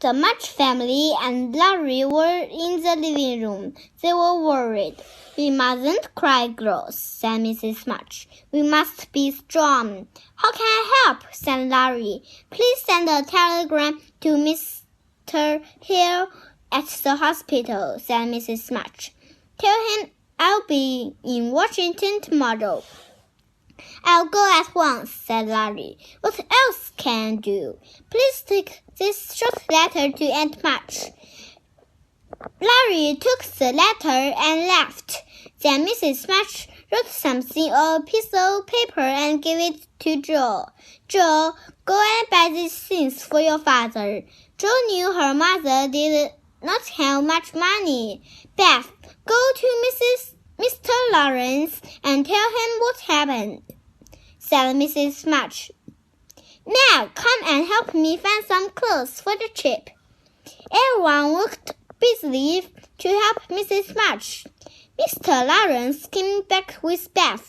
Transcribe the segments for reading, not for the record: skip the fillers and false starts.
The March family and Larry were in the living room. They were worried. "We mustn't cry, girls," said Mrs. March. "We must be strong." "How can I help?" said Larry. "Please send a telegram to Mr. Hill at the hospital," said Mrs. March. "Tell him I'll be in Washington tomorrow." "I'll go at once," said Larry. "What else can I do?" "Please take this short letter to Aunt March." Larry took the letter and laughed. Then Mrs. March wrote something on a piece of paper and gave it to Joe. "Joe, go and buy these things for your father." Joe knew her mother did not have much money. "Beth, go to Mr. Lawrence and tell him what happened," said Mrs. March. "Now, come and help me find some clothes for the trip." Everyone worked busily to help Mrs. March. Mr. Lawrence came back with Beth.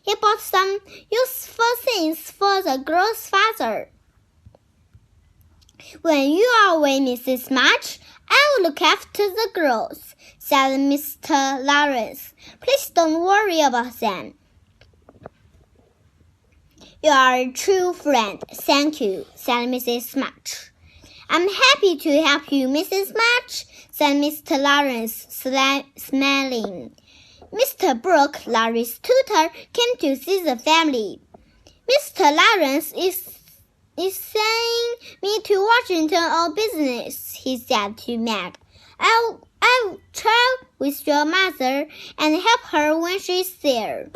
He bought some useful things for the girls' father. "When you are away, Mrs. March, I will look after the girls," said Mr. Lawrence. "Please don't worry about them." "You are a true friend. Thank you," said Mrs. March. "I'm happy to help you, Mrs. March," said Mr. Lawrence, smiling. Mr. Brooke, Larry's tutor, came to see the family. "Mr. Lawrence is sending me to Washington on business," he said to Meg. I'll travel with your mother and help her when she's there."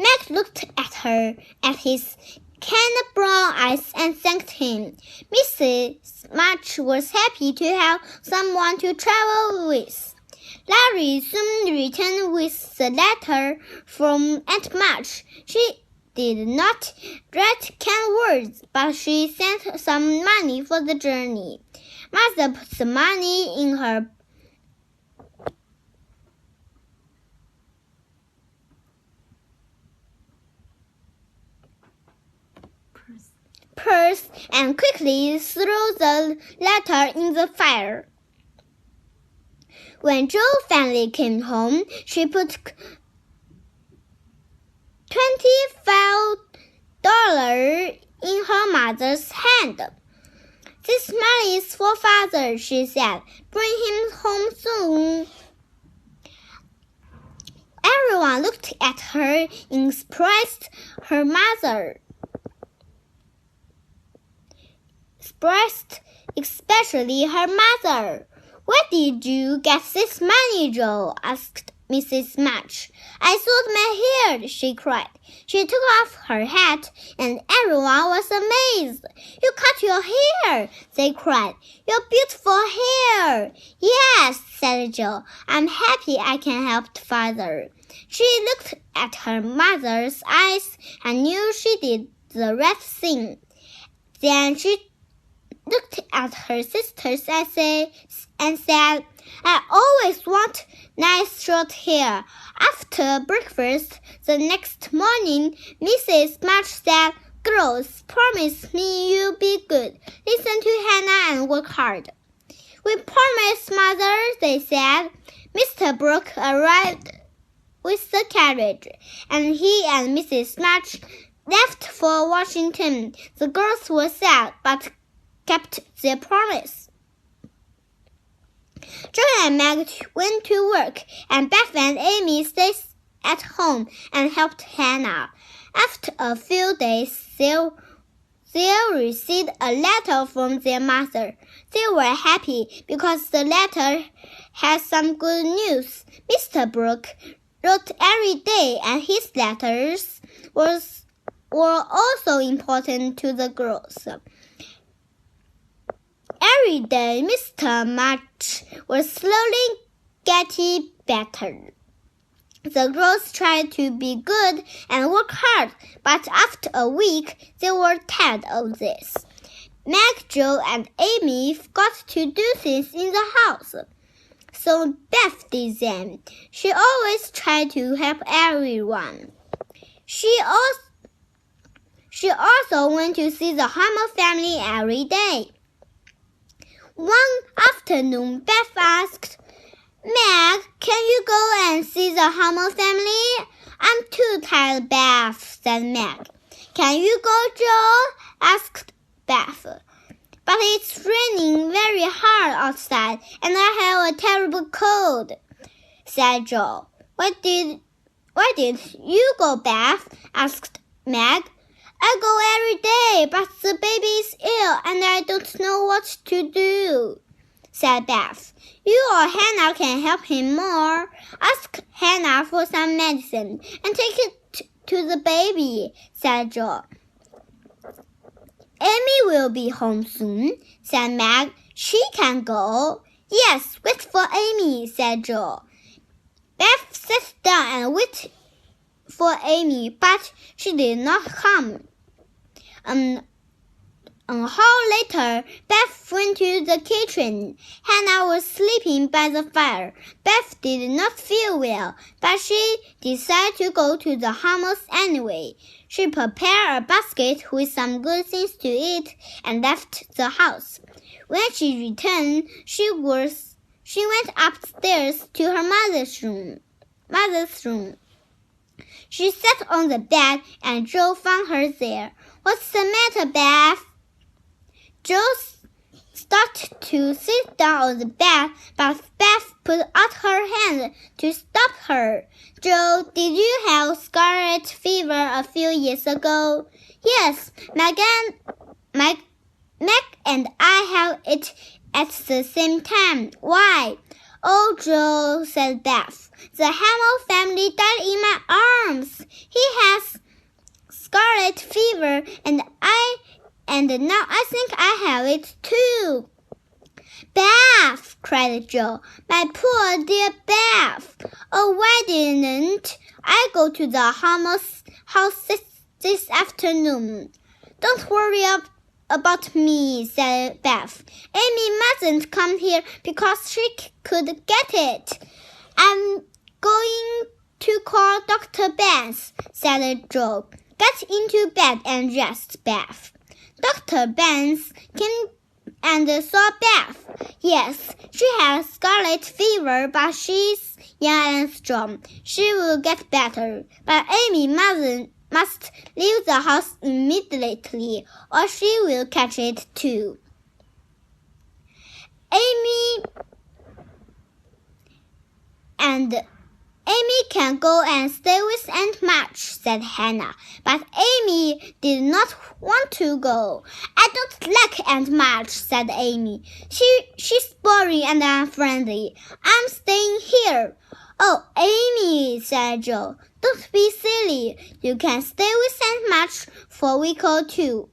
Meg looked at his kind brown eyes and thanked him. Mrs. March was happy to have someone to travel with. Larry soon returned with the letter from Aunt March. She did not write kind words, but she sent some money for the journey. Mother put the money in her purse and quickly threw the letter in the fire. When Joe finally came home, she put $25 in her mother's hand. "This money is for father," she said. "Bring him home soon." Everyone looked at her and surprised, especially her mother. "Where did you get this money, Joe?" asked Mrs. March. "I sold my hair," she cried. She took off her hat, and everyone was amazed. "You cut your hair," they cried. "Your beautiful hair." "Yes," said Joe. "I'm happy I can help father." She looked at her mother's eyes and knew she did the right thing. Then she looked at her sisters and said, "I always want nice short hair." After breakfast the next morning, Mrs. March said, "Girls, promise me you'll be good. Listen to Hannah and work hard." "We promise, Mother," they said. Mr. Brooke arrived with the carriage, and he and Mrs. March left for Washington. The girls were sad, but kept their promise. Joe and Meg went to work, and Beth and Amy stayed at home and helped Hannah. After a few days, they received a letter from their mother. They were happy because the letter had some good news. Mr. Brooke wrote every day, and his letters were also important to the girls. Every day, Mr. March was slowly getting better. The girls tried to be good and work hard, but after a week, they were tired of this. Meg, Joe, and Amy forgot to do things in the house, so Beth did them. She always tried to help everyone. She She also went to see the Hamel family every day. One afternoon, Beth asked, Meg, can you go and see the Hamel family? I'm too tired, Beth, said Meg. Can you go, Joe? Asked Beth. But it's raining very hard outside, and I have a terrible cold, said Joe. Why did you go, Beth? Asked Meg. I go every day, but the baby is ill, and I don't know what to do, said Beth. You or Hannah can help him more. Ask Hannah for some medicine and take it to the baby, said Joe. Amy will be home soon, said Meg. She can go. Yes, wait for Amy, said Joe. Beth sat down and waited for Amy, but she did not come. An hour later, Beth went to the kitchen. Hannah was sleeping by the fire. Beth did not feel well, but she decided to go to the Hamels anyway. She prepared a basket with some good things to eat and left the house. When she returned, she went upstairs to her mother's room. She sat on the bed, and Joe found her there. What's the matter, Beth? Joe started to sit down on the bed, but Beth put out her hand to stop her. Joe, did you have scarlet fever a few years ago? Yes, Meg and I have it at the same time. Why? Oh, Joe, said Beth. The Hamel family died in my arms. He has scarlet fever, and now I think I have it too. Beth, cried Joe. My poor dear Beth. Oh, why didn't I go to the Hamel's house this afternoon? Don't worry about me, said Beth. Amy mustn't come here because she could get it. I'm going to call Dr. Benz, said Joe. Get into bed and rest, Beth. Dr. Benz came and saw Beth. Yes, she has scarlet fever, but she's young and strong. She will get better. But Amy must leave the house immediately, or she will catch it too. Amy can go and stay with Aunt March, said Hannah. But Amy did not want to go. I don't like Aunt March, said Amy. She's boring and unfriendly. I'm staying here. Oh, Amy, said Joe. Don't be silly. You can stay with Aunt March for a week or two.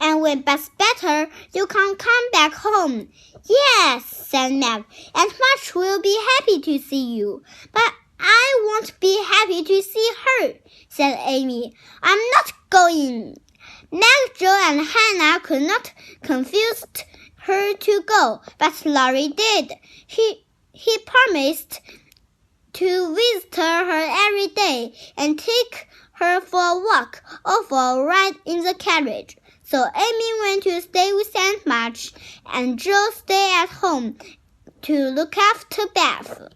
And when Beth's better, you can come back home. Yes, said Meg. Aunt March will be happy to see you. But I won't be happy to see her, said Amy. I'm not going. Meg, Joe, and Hannah could not convince her to go, but Laurie did. He promised to visit her every day and take her for a walk or for a ride in the carriage. So Amy went to stay with Aunt March, and Joe stayed at home to look after Beth.